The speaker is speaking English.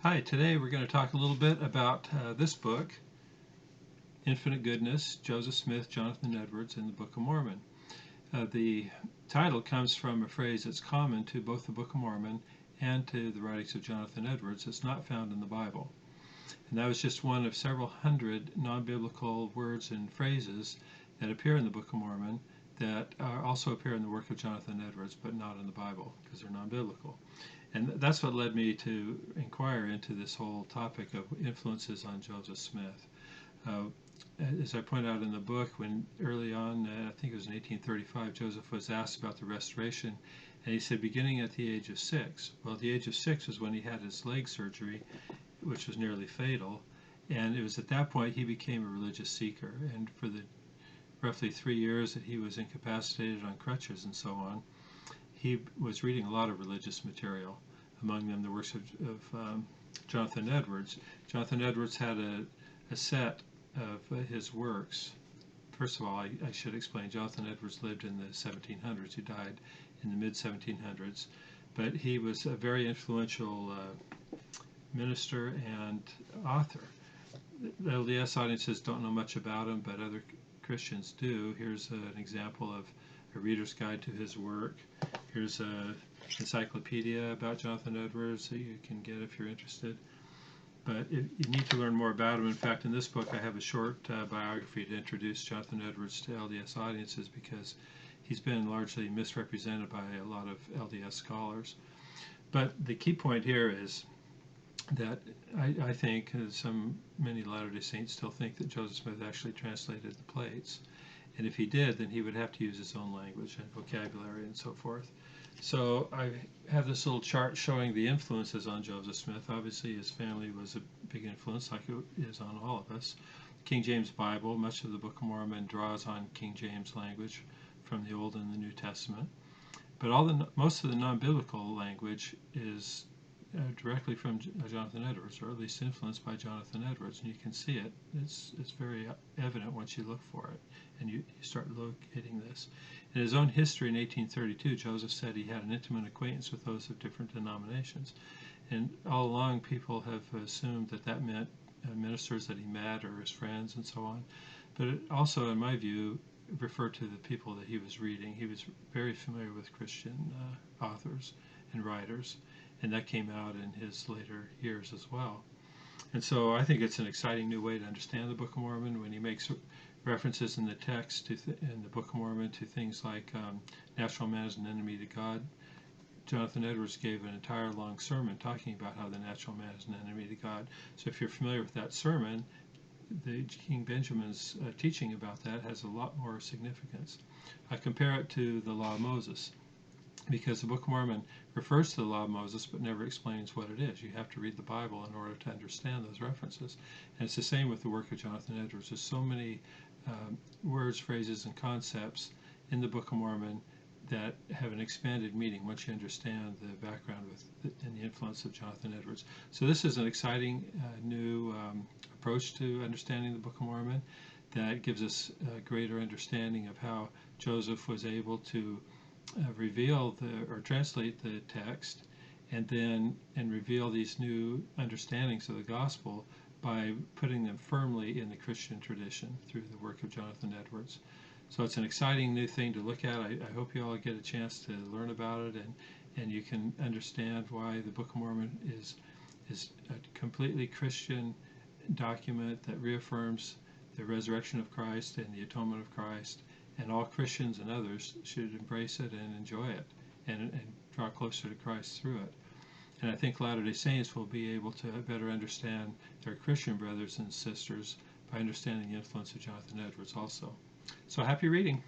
Hi, today we're going to talk a little bit about this book, Infinite Goodness, Joseph Smith, Jonathan Edwards, in the Book of Mormon. The title comes from a phrase that's common to both the Book of Mormon and to the writings of Jonathan Edwards. It's not found in the Bible. And that was just one of several hundred non-biblical words and phrases that appear in the Book of Mormon that also appear in the work of Jonathan Edwards, but not in the Bible because they're non-biblical. And that's what led me to inquire into this whole topic of influences on Joseph Smith. Uh, as I point out in the book, when early on, I think it was in 1835, Joseph was asked about the restoration, and he said beginning at the age of 6. Well, the age of 6 was when he had his leg surgery, which was nearly fatal, and it was at that point he became a religious seeker. And for the roughly 3 years that he was incapacitated on crutches and so on, he was reading a lot of religious material, among them the works of Jonathan Edwards. Jonathan Edwards had a set of his works. First of all, I should explain, Jonathan Edwards lived in the 1700s. He died in the mid-1700s. But he was a very influential minister and author. The LDS audiences don't know much about him, but other Christians do. Here's an example of a reader's guide to his work. Here's an encyclopedia about Jonathan Edwards that you can get if you're interested. But you need to learn more about him. In fact, in this book, I have a short biography to introduce Jonathan Edwards to LDS audiences because he's been largely misrepresented by a lot of LDS scholars. But the key point here is that I think many Latter-day Saints still think that Joseph Smith actually translated the plates. And if he did, then he would have to use his own language and vocabulary and so forth. So I have this little chart showing the influences on Joseph Smith. Obviously, his family was a big influence, like it is on all of us. King James Bible, much of the Book of Mormon draws on King James language from the Old and the New Testament. But most of the non-biblical language is directly from Jonathan Edwards, or at least influenced by Jonathan Edwards, and you can see it. It's very evident once you look for it, and you start locating this. In his own history in 1832, Joseph said he had an intimate acquaintance with those of different denominations, and all along people have assumed that that meant ministers that he met or his friends and so on. But it also, in my view, referred to the people that he was reading. He was very familiar with Christian authors and writers, and that came out in his later years as well. And so I think it's an exciting new way to understand the Book of Mormon when he makes references in the text in the Book of Mormon to things like natural man is an enemy to God. Jonathan Edwards gave an entire long sermon talking about how the natural man is an enemy to God. So if you're familiar with that sermon, the King Benjamin's teaching about that has a lot more significance. I compare it to the Law of Moses, because the Book of Mormon refers to the Law of Moses but never explains what it is. You have to read the Bible in order to understand those references. And it's the same with the work of Jonathan Edwards. There's so many words, phrases, and concepts in the Book of Mormon that have an expanded meaning once you understand the background and the influence of Jonathan Edwards. So this is an exciting new approach to understanding the Book of Mormon that gives us a greater understanding of how Joseph was able to reveal or translate the text and reveal these new understandings of the gospel by putting them firmly in the Christian tradition through the work of Jonathan Edwards. So it's an exciting new thing to look at. I hope you all get a chance to learn about it, and you can understand why the Book of Mormon is a completely Christian document that reaffirms the resurrection of Christ and the atonement of Christ, and all Christians and others should embrace it and enjoy it and draw closer to Christ through it. And I think Latter-day Saints will be able to better understand their Christian brothers and sisters by understanding the influence of Jonathan Edwards also. So happy reading.